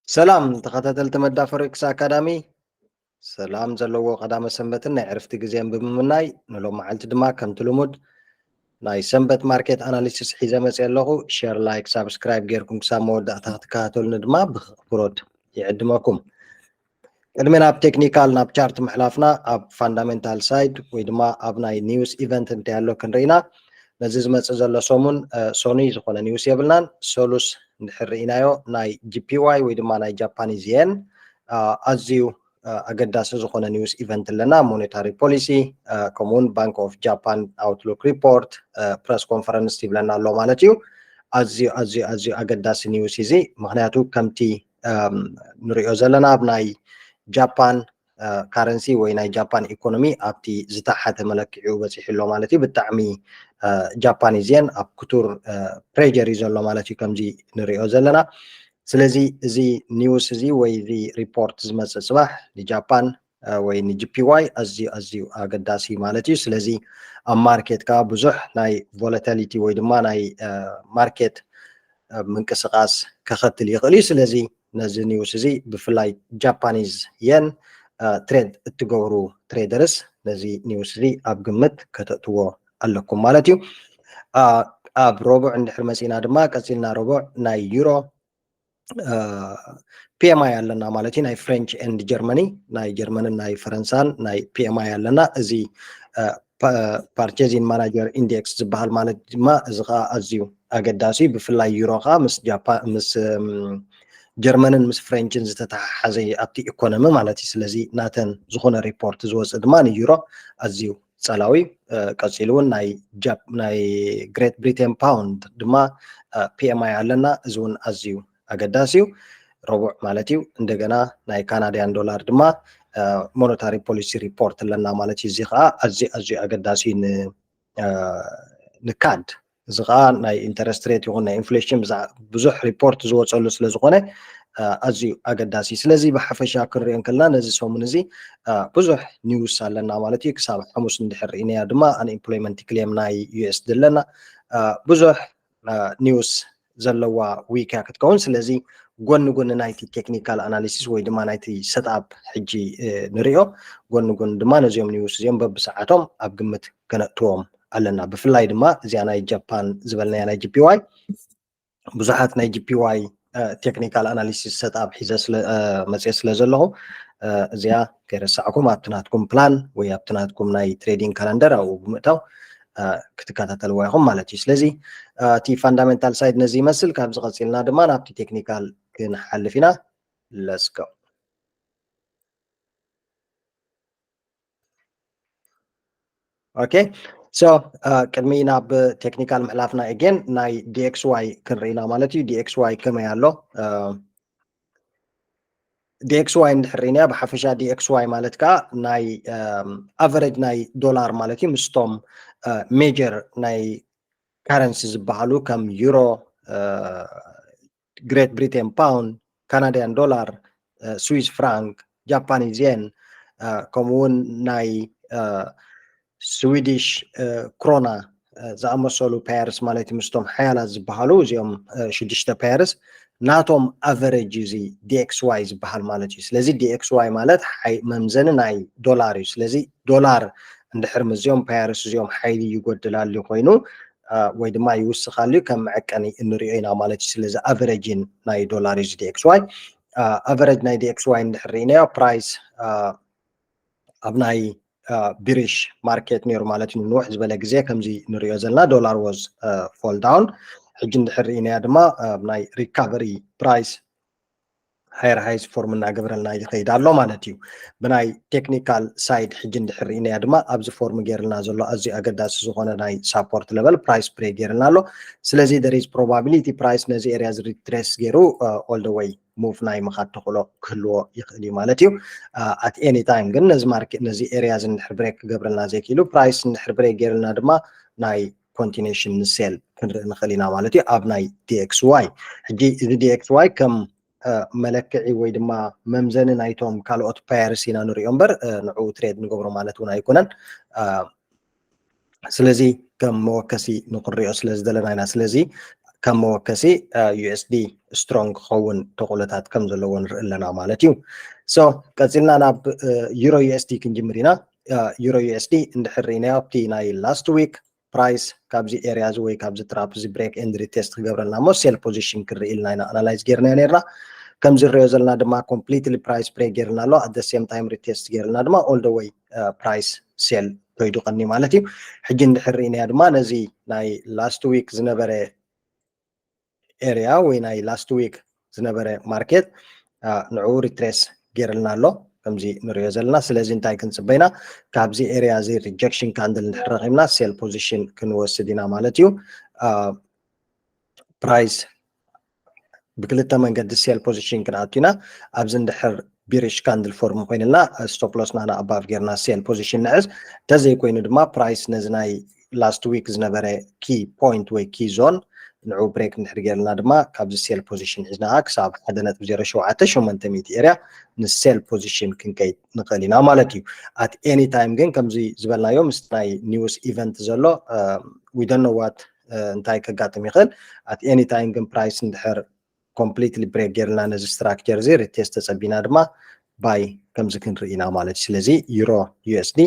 ሰላም ተኸታተልቲ መዳብ ፎሬክስ ኣካዳሚ ሰላም ዘለዎ ቀዳመ ሰንበትን ናይ ዕረፍቲ ግዜን ብምምናይ ንሎም መዓልቲ ድማ ከምቲ ልሙድ ናይ ሰንበት ማርኬት ኣናሊሲስ ሒዘ መፅእ ኣለኹ። ሼር ላይክ ሳብስክራይብ ጌርኩም ክሳብ መወዳእታ ክትከታተሉኒ ድማ ብኣኽብሮት ይዕድመኩም። ቅድሚ ናብ ቴክኒካል ናብ ቻርት ምሕላፍና ኣብ ፋንዳሜንታል ሳይድ ወይ ድማ ኣብ ናይ ኒውስ ኢቨንት እንታይ ኣሎ ክንርኢና። ነዚ ዝመፅእ ዘሎ ሰሙን ሶኒ ዝኾነ ኒውስ የብልናን። ሶሉስ እንድሕር ርኢናዮ ናይ ጂፒዋይ ወይ ድማ ናይ ጃፓኒዝ የን ኣዝዩ ኣገዳሲ ዝኾነ ኒውስ ኢቨንት ኣለና። ሞኔታሪ ፖሊሲ ከምኡውን ባንክ ኦፍ ጃፓን ኣውትሉክ ሪፖርት ፕረስ ኮንፈረንስ ይብለና ኣሎ ማለት እዩ። ኣዝዩ ኣገዳሲ ኒውስ እዚ ምክንያቱ ከምቲ ንሪኦ ዘለና ኣብ ናይ ጃፓን ካረንሲ ወይ ናይ ጃፓን ኢኮኖሚ ኣብቲ ዝተሓተ መለክዒኡ በፂሑ ኣሎ ማለት እዩ። ብጣዕሚ ጃፓኒዝ የን ኣብ ክቱር ፕሬጀር እዩ ዘሎ ማለት እዩ ከምዚ ንሪኦ ዘለና። ስለዚ እዚ ኒውስ እዚ ወይ እዚ ሪፖርት ዝመፅእ ፅባሕ ንጃፓን ወይ ንጂፒዋይ ኣዝዩ ኣገዳሲ ማለት እዩ። ስለዚ ኣብ ማርኬት ከዓ ብዙሕ ናይ ቮላቲሊቲ ወይ ድማ ናይ ማርኬት ምንቅስቃስ ከኸትል ይኽእል እዩ። ስለዚ ነዚ ኒውስ እዚ ብፍላይ ጃፓኒዝ የን ትሬድ እትገብሩ ትሬደርስ ነዚ ኒውስ እዚ ኣብ ግምት ከተእትዎ ኣለኩም ማለት እዩ። ኣብ ረቡዕ እንድሕር መፂና ድማ ቀፂልና ረቡዕ ናይ ዩሮ ፒኤምኣይ ኣለና ማለት እዩ። ናይ ፍሬንች ኤንድ ጀርመኒ ናይ ጀርመንን ናይ ፈረንሳን ናይ ፒኤምኣይ ኣለና። እዚ ፓርቼዚንግ ማናጀር ኢንዴክስ ዝበሃል ማለት ድማ እዚ ከዓ ኣዝዩ ኣገዳሲ ብፍላይ ዩሮ ከዓ ምስ ጀርመንን ምስ ፍሬንችን ዝተተሓሓዘ ኣብቲ ኢኮኖሚ ማለት እዩ። ስለዚ ናተን ዝኾነ ሪፖርት ዝወፅእ ድማ ንዩሮ ኣዝዩ ፀላዊ ቀፂሉ እውን ናይ ግሬት ብሪቴን ፓውንድ ድማ ፒኤምኣይ ኣለና። እዚ እውን ኣዝዩ ኣገዳሲ እዩ ረቡዕ ማለት እዩ። እንደገና ናይ ካናድያን ዶላር ድማ ሞኔታሪ ፖሊሲ ሪፖርት ኣለና ማለት እዩ። እዚ ከዓ ኣዝዩ ኣገዳሲ ንካድ እዚ ከዓ ናይ ኢንተረስት ሬት ይኹን ናይ ኢንፍሌሽን ብዙሕ ሪፖርት ዝወፀሉ ስለዝኾነ ኣዝዩ ኣገዳሲ። ስለዚ ብሓፈሻ ክንሪኦ ከለና ነዚ ሰሙን እዚ ብዙሕ ኒውስ ኣለና ማለት እዩ። ክሳብ ሓሙስ እንድሕር ርኢናያ ድማ አንኤምፕሎይመንት ክሌም ናይ ዩኤስ ኣለና። ብዙሕ ኒውስ ዘለዋ ዊክ እያ ክትከውን። ስለዚ ጎኒ ጎኒ ናይቲ ቴክኒካል ኣናሊሲስ ወይ ድማ ናይቲ ሰትኣፕ ሕጂ ንሪኦ ጎኒ ጎኒ ድማ ነዚኦም ኒውስ እዚኦም በብሰዓቶም ኣብ ግምት ከነእትዎም ኣለና። ብፍላይ ድማ እዚኣ ናይ ጃፓን ዝበልናያ ናይ ጂፒዋይ ብዙሓት ናይ ጂፒዋይ ቴክኒካል ኣናሊሲስ ሰትኣፕ ሒዘ መፅአ ስለ ዘለኹ እዚኣ ከይረሳዕኩም ኣብቲ ናትኩም ፕላን ወይ ኣብቲ ናትኩም ናይ ትሬዲንግ ካላንደር ኣብኡ ብምእታው ክትከታተልዋ ኢኹም ማለት እዩ። ስለዚ እቲ ፋንዳሜንታል ሳይድ ነዚ ይመስል። ካብዚ ቀፂልና ድማ ናብቲ ቴክኒካል ክንሓልፍ ኢና። ለስጎ ኦኬ ሶ ቅድሚ ናብ ቴክኒካል ምሕላፍና ኤጌን ናይ ዲኤክስዋይ ክንርኢና ማለት እዩ። ዲኤክስዋይ ከመይ ኣሎ? ዲኤክስዋይ እንድሕር ርኢና ብሓፈሻ ዲኤክስዋይ ማለት ከዓ ናይ ኣቨሬጅ ናይ ዶላር ማለት እዩ ምስቶም ሜጀር ናይ ካረንሲ ዝበሃሉ ከም ዩሮ፣ ግሬት ብሪቴን ፓውንድ፣ ካናድያን ዶላር፣ ስዊስ ፍራንክ፣ ጃፓኒዝ የን ከምኡውን ናይ ስዊዲሽ ክሮና ዝኣመሰሉ ፓየርስ ማለት እዩ ምስቶም ሓያላት ዝበሃሉ እዚኦም 6 ፓየርስ ናቶም ኣቨሬጅ እዚ ዲኤክስዋይ ዝበሃል ማለት እዩ። ስለዚ ዲኤክስዋይ ማለት መምዘኒ ናይ ዶላር እዩ። ስለዚ ዶላር እንድሕር ምዚኦም ፓየርስ እዚኦም ሓይሊ ይጎድላሉ ኮይኑ ወይ ድማ ይውስኻሉ ከም መዐቀኒ እንሪኦ ኢና ማለት እዩ። ስለዚ ኣቨሬጅን ናይ ዶላር እዩ ዲኤክስዋይ። ኣቨሬጅ ናይ ዲኤክስዋይ እንድሕር ርኢናዮ ፕራይስ ኣብ ናይ ቢሪሽ ማርኬት ነይሩ ማለት እዩ። ንውሕ ዝበለ ግዜ ከምዚ ንሪኦ ዘለና ዶላር ወዝ ፎል ዳውን። ሕጂ እንድሕር ርኢናያ ድማ ናይ ሪካቨሪ ፕራይስ ሃየር ሃይዝ ፎርም እናገበረልና ይኸይድ ኣሎ ማለት እዩ። ብናይ ቴክኒካል ሳይድ ሕጂ እንድሕር ርኢናያ ድማ ኣብዚ ፎርም ገይርልና ዘሎ ኣዝዩ ኣገዳሲ ዝኾነ ናይ ሳፖርት ሌቨል ፕራይስ ብሬክ ገይርልና ኣሎ። ስለዚ there is probability ፕራይስ ነዚ ኤርያ ሪትሬስ ገይሩ ኦል ደ ዌይ ሙቭ ናይ ምኻድ ተኽእሎ ክህልዎ ይኽእል እዩ ማለት እዩ። ኣት ኤኒ ታይም ግን ነዚ ማርኬት ነዚ ኤርያዝ እንድሕር ብሬክ ክገብረልና ዘይክኢሉ ፕራይስ እንድሕር ብሬክ ገይርልና ድማ ናይ ኮንቲኔሽን ሴል ክንርኢ ንኽእል ኢና ማለት እዩ ኣብ ናይ ዲኤክስዋይ። ሕጂ እዚ ዲኤክስዋይ ከም መለክዒ ወይ ድማ መምዘኒ ናይቶም ካልኦት ፓየርስ ኢና ንሪኦ እምበር ንዕኡ ትሬድ ንገብሮ ማለት እውን ኣይኮነን። ስለዚ ከም መወከሲ ንክንሪኦ ስለ ዝደለና ኢና። ስለዚ كم موكسي USD سترونج خون تقولتات كم زلون رئلنا مالتيو سو قصلنا ناب يورو USD كنجمرينا يورو USD اندحرينا بتي ناي لاست ويك برايس كابزي ارياز وي كابزي ترابزي بريك اند ريتست خبرنا مو سيل بوزيشن كريلنا انالايز غيرنا نيرنا كم زريو زلنا دما كومبليتلي برايس بريك غيرنا لو ات ذا سيم تايم ريتست غيرنا دما اول ذا واي برايس سيل تويدو قني مالتي حجي اندحرينا دما نزي ناي لاست ويك زنبره area ወይ ናይ ላስት ዊክ ዝነበረ ማርኬት ንዑ ሪትሬስ ገይርልና ኣሎ ከምዚ ንሪኦ ዘለና ስለዚ እንታይ ክንፅበይና ካብዚ ኤሪያ እዚ ሪጀክሽን ካንድል ንድሕረኺብና ሴል ፖዚሽን ክንወስድ ኢና ማለት እዩ ፕራይስ ብክልተ መንገዲ ሴል ፖዚሽን ክንኣቱ ኢና ኣብዚ እንድሕር ቢሪሽ ካንድል ፎርም ኮይንልና ስቶፕ ሎስ ናና ኣባብ ጌርና ሴል ፖዚሽን ንዕዝ ተዘይኮይኑ ድማ ፕራይስ ነዚ ናይ ላስት ዊክ ዝነበረ ኪ ፖይንት ወይ ኪ ዞን ንዑ ብሬክ እንድሕር ጌርና ድማ ካብዚ ሴል ፖዚሽን ሒዝና ክሳብ 1.07 ኤርያ ንሴል ፖዚሽን ክንከይድ ንኽእል ኢና ማለት እዩ ኣት ኤኒ ታይም ግን ከምዚ ዝበልናዮ ምስ ናይ ኒውስ ኢቨንት ዘሎ ዊ ዶንት ኖ ዋት እንታይ ከጋጥም ይኽእል ኣት ኤኒ ታይም ግን ፕራይስ እንድሕር ኮምፕሊትሊ ብሬክ ጌርና ነዚ ስትራክቸር እዚ ሪቴስት ተፀቢና ድማ ባይ ከምዚ ክንርኢ ኢና ማለት እዩ ስለዚ ዩሮ USD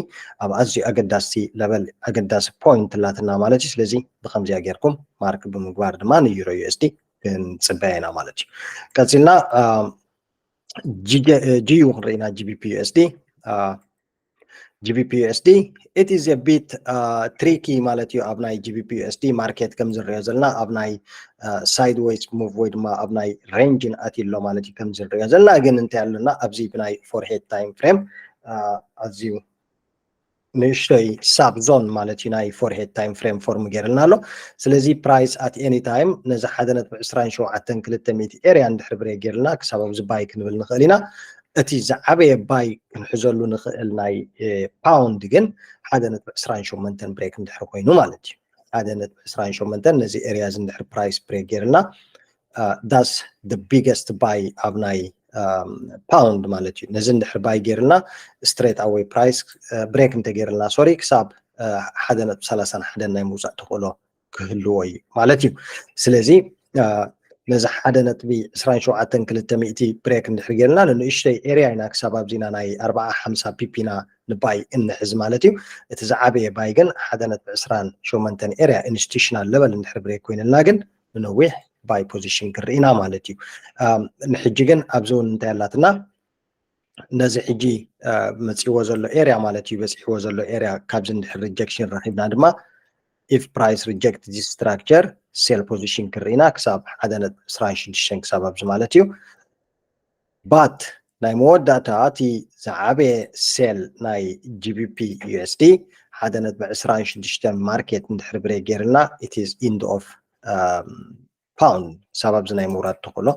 ኣብ ኣዝዩ ኣገዳሲ ለበል ኣገዳሲ ፖይንት ላትና ማለት እዩ ስለዚ ብከምዚያ ጌርኩም ማርክ ብምግባር ድማ ንዩሮ USD ክንፅበያ ኢና ማለት እዩ ቀፂልና ጂዩ ክንርኢ ኢና GBP USD GBP USD it is a bit tricky ማለት እዩ ኣብ ናይ GBP USD ማርኬት ከም ዝርዮ ዘለና ኣብ ናይ sideways move ወይ ድማ ኣብ ናይ ሬንጅን ኣትሎ ማለት እዩ ከም ዝርዮ ዘለና ግን እንታይ ኣለና ኣብዚ ብናይ ፎርሄድ ታይም ፍሬም ኣዝዩ ንእሽተይ ሳብ ዞን ማለት እዩ ናይ ፎርሄድ ታይም ፍሬም ፎርም ገይርልና ኣሎ ስለዚ ፕራይስ ኣት ኤኒ ታይም ነዚ 1.27 ኤርያ እንድሕር ብሬክ ገይርልና ክሳብ ኣብዚ ባይ ክንብል ንኽእል ኢና እቲ ዝዓበየ ባይ ክንሕዘሉ ንኽእል ናይ ፓውንድ ግን 1.28 ብሬክ እንድሕር ኮይኑ ማለት እዩ 1.28 ነዚ ኤርያ እንድሕር ፕራይስ ብሬክ ገይርልና ዳስ the biggest buy ኣብ ናይ ፓውንድ ማለት እዩ ነዚ እንድሕር ባይ ገይርልና ስትሬት ኣዌይ ፕራይስ ብሬክ እንተገይርልና ሶሪ ክሳብ 1.31 ናይ ምውፃእ ተኽእሎ ክህልዎ እዩ ማለት እዩ ስለዚ ነዚ 1.27 ብሬክ እንድሕር ገይርና ንእሽተይ ኤርያ ኢና ክሳብ ኣብዚና ናይ 40-50 ፒፒና ንባይ እንሕዝ ማለት እዩ እቲ ዝዓበየ ባይ ግን 1.28 ኤርያ ኢንስቲቱሽናል ለበል እንድሕር ብሬክ ኮይንልና ግን ንነዊሕ ባይ ፖዚሽን ክርኢና ማለት እዩ ንሕጂ ግን ኣብዚ እውን እንታይ ኣላትና ነዚ ሕጂ መፂዎ ዘሎ ኤርያ ማለት እዩ በፂሕዎ ዘሎ ኤርያ ካብዚ እንድሕር ሪጀክሽን ረኺብና ድማ if price reject this structure sell position ክርኢና ክሳብ 1.26 ክሳብ ኣብዚ ማለት እዩ but ናይ መወዳእታ እቲ ዝዓበየ ሴል ናይ GBP USD 1.26 ማርኬት እንድሕር ብሬክ ገይርልና it is end of ፓውንድ ሳብ ኣብዚ ናይ ምውራድ ተኽእሎ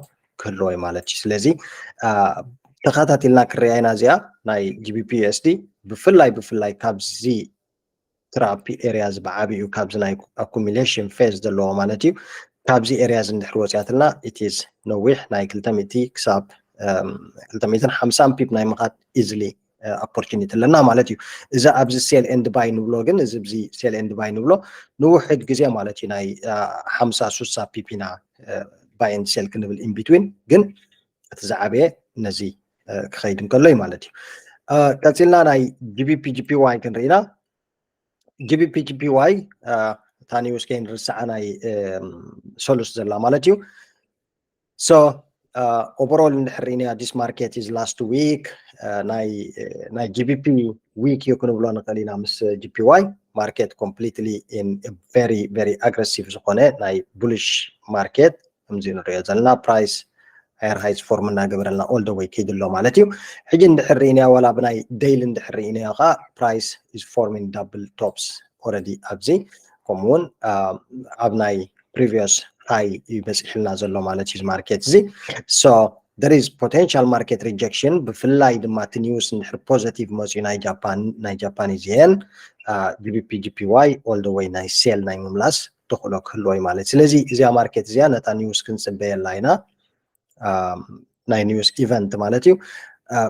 ክህልዎ እዩ ማለት እዩ ስለዚ ተኸታቲልና ክርያ ኢና እዚኣ ናይ GBP USD ብፍላይ ካብዚ ትራፕ ኤሪያዝ ብዓብዩ ካብዚ ናይ አኩሚሌሽን ፌዝ ዘለዎ ማለት እዩ ካብዚ ኤሪያዝ እንድሕር ወፅያትና it is ነዊሕ ናይ 200 ክሳብ 250 ፒፕ ናይ ምኻድ ኢዝሊ ኦፖርቹኒቲ ኣለና ማለት እዩ እዚ ኣብዚ ሴል ኤንድ ባይ ንብሎ ግን እዚ ኣብዚ ሴል ኤንድ ባይ ንብሎ ንውሕድ ግዜ ማለት እዩ ናይ 50-60 ፒፒና ባይ ኤንድ ሴል ክንብል ኢን ቢትዊን ግን እቲ ዝዓበየ ነዚ ክኸይድ እንከሎ እዩ ማለት እዩ ቀፂልና ናይ GBP GPY ክንርኢና GBP GPY ታኒ ውስከን ርስዓ ናይ ሶሉስ ዘላ ማለት እዩ so overall እንድሕርኢና this market is last week ናይ GBP week ይኩንብሎ ንኽእል ኢና ምስ GPY market completely in a very aggressive ዝኾነ ናይ bullish market ከምዚ ንሪኦ ዘለና price higher highs form እናገበረልና all the way ከይድሎ ማለት እዩ ሕጂ እንድሕርኢና ዋላ ብናይ ዴይሊ እንድሕርኢና ኸ price is forming double tops already ኣብዚ ከምኡውን ኣብ ናይ previous high ይበፅሕልና ዘሎ ማለት እዩ ማርኬት እዚ so there is potential market rejection ብፍላይ ድማ እቲ ኒውስ እንድሕር ፖዚቲቭ መፅኡ ናይ ጃፓኒዝ yen GBP GPY all the way ናይ ሴል ናይ ምምላስ ተኽእሎ ክህልዎ እዩ ማለት ስለዚ እዚኣ ማርኬት እዚኣ ነታ ኒውስ ክንፅበየላ ኢና ናይ ኒውስ ኢቨንት ማለት እዩ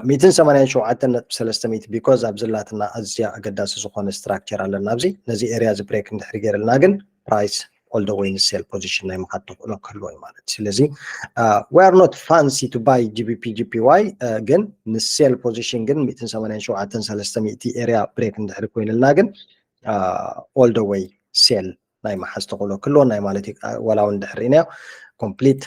187.300 ቢኮዝ ኣብ ዘላትና ኣዝያ ኣገዳሲ ዝኾነ ስትራክቸር ኣለና ኣብዚ ነዚ ኤርያ ዝ ብሬክ እንድሕር ገይርልና ግን ፕራይስ all the way in sell position ናይ ምኻድ ተኽእሎ ክህልዎ እዩ ማለት ስለዚ we are not fancy to buy GBP GPY ግን ንሴል ፖዚሽን ግን 187 ኤሪያ ብሬክ እንድሕር ኮይንልና ግን all the way sell ናይ ማሓዝ ተኽእሎ ክህልዎ ናይ ማለት ወላው እንድሕር ኢና complete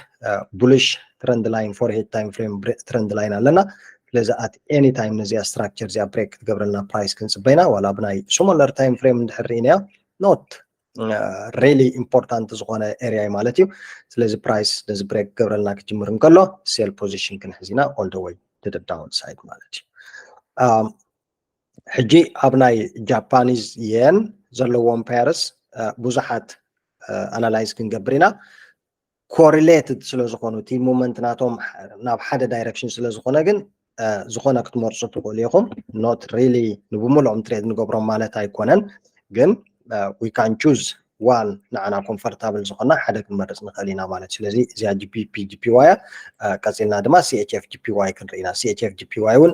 bullish trend line for head time frame trend line ኣለና ስለዚ at any time ነዚያ structure ዚኣ ብሬክ ትገብረልና ፕራይስ ክንፅበይና ወላ ብናይ smaller time frame እንድሕር ኢና not really important ዝኾነ ኤሪያ ማለት እዩ ስለዚ ፕራይስ ነዚ ብሬክ ገብረልና ክጅምር እንከሎ ሴል ፖዚሽን ክንሕዚና all the way to the downside ማለት እዩ ሕጂ ኣብ ናይ ጃፓኒዝ የን ዘለዎም ፔርስ ብዙሓት ኣናላይዝ ክንገብር ኢና ኮሪሌትድ ስለዝኾኑ እቲ ሞመንት ናቶም ናብ ሓደ ዳይሬክሽን ስለዝኾነ ግን ዝኾነ ክትመርፁ ትኽእሉ ኢኹም not really ንብሙልኦም ትሬድ ንገብሮም ማለት ኣይኮነን ግን we can choose one ንዓና ኮምፎርታብል ዝኾነ ሓደ ክንመርፅ ንኽእል ኢና ማለት ስለዚ እዚኣ GBP GPY ቀፂልና ድማ CHF GPY ክንርኢና CHF GPY እውን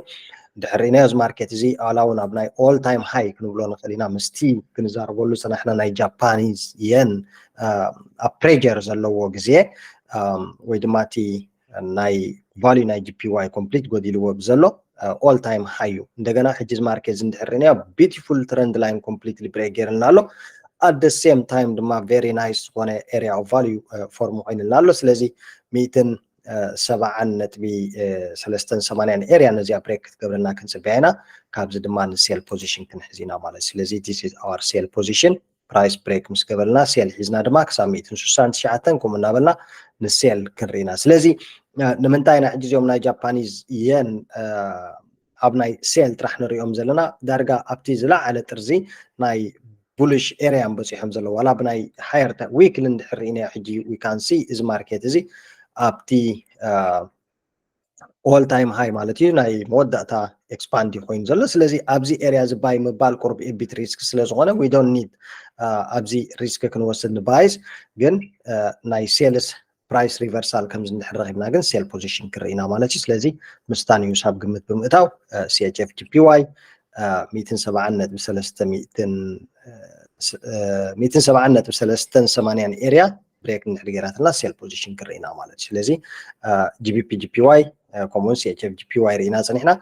ድሕር ኢና እዚ ማርኬት እዚ ኣላውን ኣብ ናይ ኦል ታይም ሃይ ክንብሎ ንኽእል ኢና ምስቲ ክንዛረበሉ ፀናሕና ናይ ጃፓኒዝ የን ኣብ ፕሬጀር ዘለዎ ግዜ ወይ ድማ እቲ ናይ ቫልዩ ናይ GPY ኮምፕሊት ጎዲልዎ ብዘሎ ኦል ታይም ሃይ እዩ እንደገና ሕጂ እዚ ማርኬት እንድሕር ኢና ቢዩቲፉል ትረንድ ላይን ኮምፕሊትሊ ብሬክ ገይርልና ኣሎ at the same time ድማ very nice ዝኾነ ኤሪያ ኦፍ ቫልዩ ፎርም ኮይንልና ኣሎ ስለዚ 170.380 ኤሪያ ነዚኣ ብሬክ ክትገብረና ክንፅበያ ኢና ካብዚ ድማ ንሴል ፖዚሽን ክንሕዚና ማለት ስለዚ this is our sell position price break ምስ ገበልና ሴል ሒዝና ድማ ክሳብ 169 ከምኡ እናበልና ንሴል ክንርኢና ስለዚ ንምንታይ ኢና ሕጂ እዚኦም ናይ ጃፓኒዝ የን ኣብ ናይ ሴል ጥራሕ ንሪኦም ዘለና ዳርጋ ኣብቲ ዝለዓለ ጥርዚ ናይ bullish area በፂሖም ዘሎ ዋላ ብናይ ሃየር ዊክሊ እንድሕር ኢና ሕጂ we can see እዚ ማርኬት እዚ ኣብቲ all time high ማለት እዩ ናይ መወዳእታ ኤክስፓንድ ኮይኑ ዘሎ ስለዚ ኣብዚ ኤሪያ እዚ ባይ ምባል ቁርብ ኤቢት ሪስክ ስለዝኾነ we don't need ኣብዚ ሪስክ ክንወስድ ንባይስ ግን ናይ ሴልስ ፕራይስ ሪቨርሳል ከምዚ እንድሕር ረኺብና ግን ሴል ፖዚሽን ክርኢና ማለት እዩ ስለዚ ምስታን እዩ ሳብ ግምት ብምእታው CHF GPY 170.380 ኤሪያ ብሬክ እንድሕር ገይራትና ሴል ፖዚሽን ክርኢና ማለት እዩ ስለዚ GBP GPY ከምኡውን CHF GPY ርኢና ፀኒሕና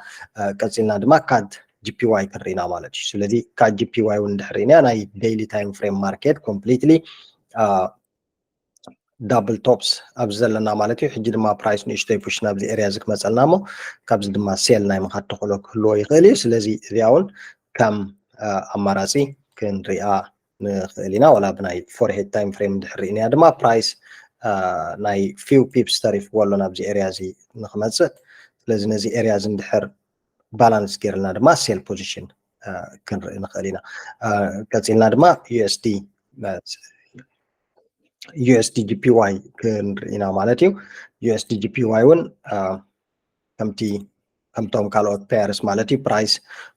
ቀፂልና ድማ CAD GPY ክንርኢና ማለት እዩ ስለዚ CAD GPY እውን እንድሕር ኢና ናይ ዴይሊ ታይም ፍሬም ማርኬት ኮምፕሊትሊ ዳብል ቶፕስ ኣብዚ ዘለና ማለት እዩ ሕጂ ድማ ፕራይስ ንእሽተይ ፑሽ ናብዚ ኤሪያ እዚ ክመፀልና እሞ ካብዚ ድማ ሴል ናይ ምኻድ ተኽእሎ ክህልዎ ይኽእል እዩ ስለዚ እዚኣ እውን ከም ኣማራፂ ክንሪኣ ንኽእል ኢና ዋላ ብናይ ፎርሄድ ታይም ፍሬም እንድሕር ኢና ድማ ፕራይስ ናይ ፊው ፒፕስ ተሪፍዎ ኣሎ ናብዚ ኤሪያ እዚ ንክመፅእ ስለዚ ነዚ ኤሪያ እዚ እንድሕር ባላንስ ገይርልና ድማ ሴል ፖዚሽን ክንርኢ ንኽእል ኢና ቀፂልና ድማ USD GPY ክንርኢና ማለት እዩ USD GPY እውን ከምቶም ካልኦት ፔርስ ማለት እዩ ፕራይስ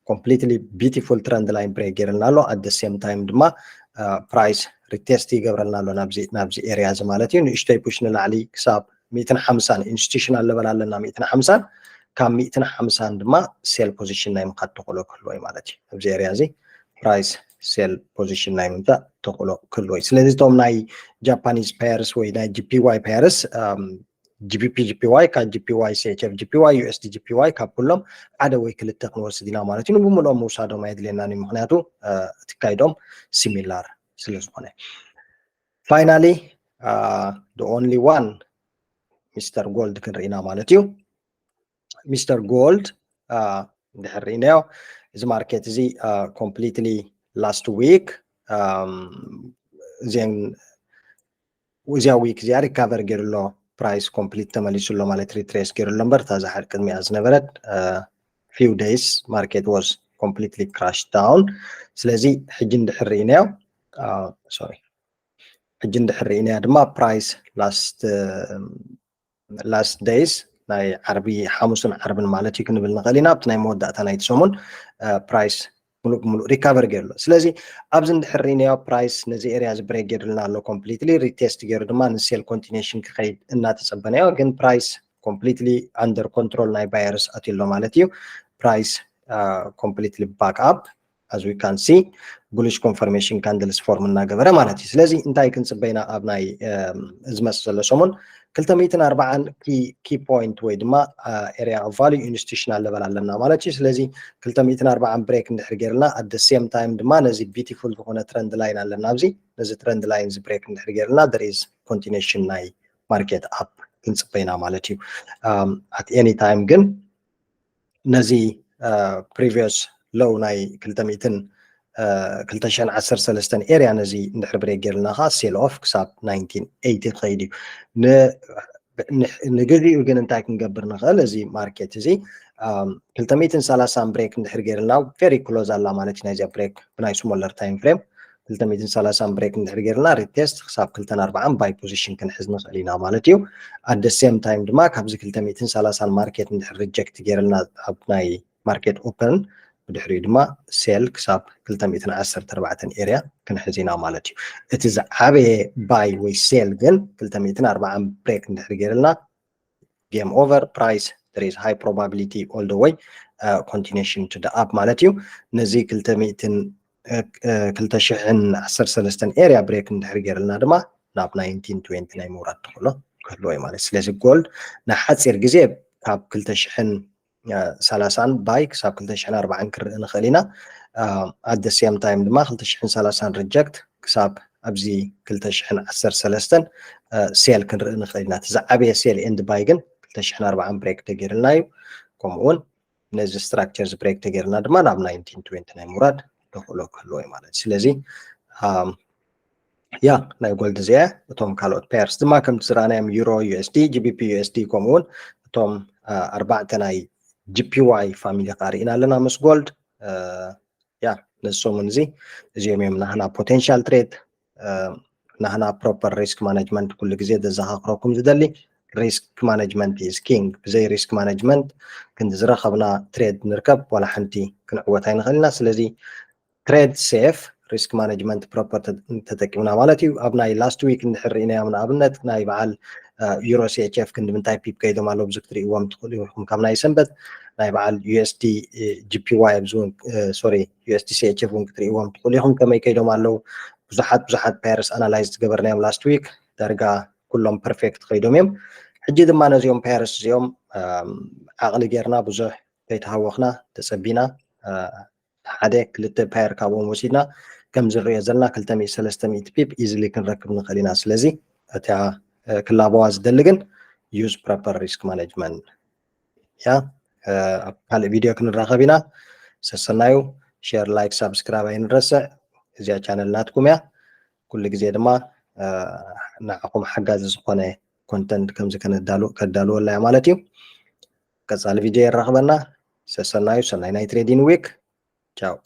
ኮምፕሊትሊ ቢዩቲፉል ትረንድ ላይን ብሬክ ገይርልና ኣሎ at the same time ድማ ፕራይስ ሪቴስት ይገብረልና ኣሎ ናብዚ ኤሪያ እዚ ማለት እዩ ንእሽተይ ፑሽ ንላዕሊ ክሳብ 150 ኢንስቲቱሽናል ለበል ኣለና 150 ካብ 150 ድማ ሴል ፖዚሽን ናይ ምኻድ ተኽእሎ ክህልዎ እዩ ማለት እዩ ኣብዚ ኤሪያ እዚ ፕራይስ ሴል ፖዚሽን ናይ ምምፃእ ተኽእሎ ክህልዎ እዩ ስለዚ እቶም ናይ ጃፓኒዝ ፔርስ ወይ ናይ GPY ፔርስ GBP GPY CAD GPY CHF GPY USD GPY ካብ ኩሎም ሓደ ወይ ክልተ ክንወስድ ኢና ማለት እዩ ብምልኦም ምውሳዶም ኣየድልየናን እዩ ምክንያቱ እቲ ካይዶም ሲሚላር ስለዝኾነ ፋይናሊ the only one Mr. Gold ክንርኢና ማለት እዩ Mr. Gold እንድሕር ርኢናዮ እዚ ማርኬት እዚ ኮምፕሊትሊ ላስት ዊክ እዚያ ዊክ እዚኣ ሪካቨር ገይሩሎ ፕራይስ ኮምፕሊት ተመሊሱሎ ማለት ሪትሬስ ገይሩሎ እምበር እታ ዝሓድ ቅድሚኣ ዝነበረት few days market was completely crashed down ስለዚ ሕጂ እንድሕር ርኢናዮ ሕጂ እንድሕር ርኢናዮ ድማ ፕራይስ last days ናይ ዓርቢ ሓሙስን ዓርብን ማለት እዩ ክንብል ንኽእል ኢና ኣብቲ ናይ መወዳእታ ናይቲ ሰሙን ፕራይስ ሙሉእ ብሙሉእ ሪካቨር ገይሩሎ ስለዚ ኣብዚ እንድሕር ርኢናዮ ፕራይስ ነዚ ኤሪያ እዚ ብሬክ ገይሩልና ኣሎ ኮምፕሊትሊ ሪቴስት ገይሩ ድማ ንሴል ኮንቲኒሽን ክኸይድ እናተፀበናዮ ግን ፕራይስ ኮምፕሊትሊ ኣንደር ኮንትሮል ናይ ባየርስ ኣትሎ ማለት እዩ ፕራይስ ኮምፕሊትሊ ባክ ኣፕ as we can see bullish confirmation candles form እናገበረ ማለት እዩ ስለዚ እንታይ ክንጽበይና ኣብ ናይ ዝመጽ ዘሎ ሰሙን 240 key point ወይ ድማ area of value institutional level ኣለና ማለት እዩ ስለዚ 240 break እንድሕር ጌርና at the same time ድማ ነዚ beautiful ዝኾነ trend line ኣለና ኣብዚ ነዚ trend line break እንድሕር ጌርና there is continuation ናይ market up ክንጽበይና ማለት እዩ at any time ግን ነዚ previous low ናይ 213 area ነዚ እንድሕር ብሬክ ጌርልና ኻ ሴል ኦፍ ክሳብ 1980 ትኸይድ እዩ ንግዜኡ ግን እንታይ ክንገብር ንኽእል እዚ ማርኬት እዚ 230 ብሬክ እንድሕር ጌርልና ቬሪ ክሎዝ ኣላ ማለት እዩ ናይዚኣ ብሬክ ብናይ ስሞለር ታይም ፍሬም 230 ብሬክ እንድሕር ጌርልና ሪቴስት ክሳብ 240 ባይ ፖዚሽን ክንሕዝ ንኽእል ኢና ማለት እዩ at the same time ድማ ካብዚ 230 ማርኬት እንድሕር ሪጀክት ጌርልና ኣብ ናይ ማርኬት ኦፕን ብድሕሪኡ ድማ ሴል ክሳብ 214 ኤሪያ ክንሕዝ ኢና ማለት እዩ እቲ ዝዓበየ ባይ ወይ ሴል ግን 240 ብሬክ እንድሕር ጌርልና game over price there is high probability all the way continuation to the up ማለት እዩ ነዚ 213 ኤሪያ ብሬክ እንድሕር ጌርልና ድማ ናብ 1920 ናይ ምውራድ ተኽእሎ ክህልዎ እዩ ማለት ስለዚ ጎልድ ንሓፂር ግዜ ካብ 2030 ባይ ክሳብ 2040 ክርእ ንኽእል ኢና at the same time ድማ 2030 ሪጀክት ክሳብ ኣብዚ 2013 ሴል ክንርኢ ንኽእል ኢና እቲ ዝዓበየ ሴል ኤንድ ባይ ግን 2040 ብሬክ ተገይርልና እዩ ከምኡውን ነዚ ስትራክቸርስ ብሬክ ተገይርና ድማ ናብ 1920 ናይ ምውራድ ተኽእሎ ክህልዎ እዩ ማለት ስለዚ ያ ናይ ጎልድ እዚኣ እቶም ካልኦት ፔርስ ድማ ከምቲ ዝረኣናዮም ዩሮ ዩኤስዲ ጂቢፒ ዩኤስዲ ከምኡውን እቶም ኣርባዕተ ናይ GPY ፋሚሊ ቃሪእና ኣለና ምስ ጎልድ ያ ነሶምን እዚኦም እዮም ናህና ፖቴንሻል ትሬድ ናህና ፕሮፐር ሪስክ ማኔጅመንት ኩሉ ግዜ ዘዘኻኽረኩም ዝደሊ ሪስክ ማኔጅመንት ኢዝ ኪንግ ብዘይ ሪስክ ማኔጅመንት ክንዲ ዝረኸብና ትሬድ ንርከብ ዋላ ሓንቲ ክንዕወት ኣይንኽእልና ስለዚ ትሬድ ሴፍ ሪስክ ማኔጅመንት ፕሮፐር ተጠቂምና ማለት እዩ ኣብ ናይ ላስት ዊክ እንድሕር ርኢናዮም ንኣብነት ናይ በዓል ዩሮ ሲኤችኤፍ ክንዲ ምንታይ ፒፕ ከይዶም ኣለዉ ብዙ ክትርእይዎም ትኽእሉ ኢኹም ካብ ናይ ሰንበት ናይ በዓል ዩኤስዲ GPY ሶሪ ዩኤስዲ ሲኤችኤፍ እውን ክትርእይዎም ትኽእሉ ኢኹም ከመይ ከይዶም ኣለዉ ብዙሓት ፔርስ ኣናላይዝ ዝገበርናዮም ላስት ዊክ ዳርጋ ኩሎም ፐርፌክት ከይዶም እዮም ሕጂ ድማ ነዚኦም ፔርስ እዚኦም ዓቕሊ ጌርና ብዙሕ ከይተሃወኽና ተፀቢና ሓደ ክልተ ፓየር ካብኦም ወሲድና ከም ዝርኦ ዘለና 200-300 ፒፕ ኢዝሊ ክንረክብ ንኽእል ኢና ስለዚ እታ ክላበዋ ዝደሊ ግን ዩዝ ፕሮፐር ሪስክ ማኔጅመንት ያ ኣብ ካልእ ቪድዮ ክንራኸብ ኢና ሰሰናዩ ሼር ላይክ ሳብስክራይብ ኣይንረስዕ እዚኣ ቻነል ናትኩም እያ ኩሉ ግዜ ድማ ንዓኹም ሓጋዚ ዝኾነ ኮንተንት ከምዚ ከዳልወላ እያ ማለት እዩ ቀፃሊ ቪድዮ ይራኸበና ሰሰናዩ ሰናይ ናይ ትሬዲንግ ዊክ Ciao.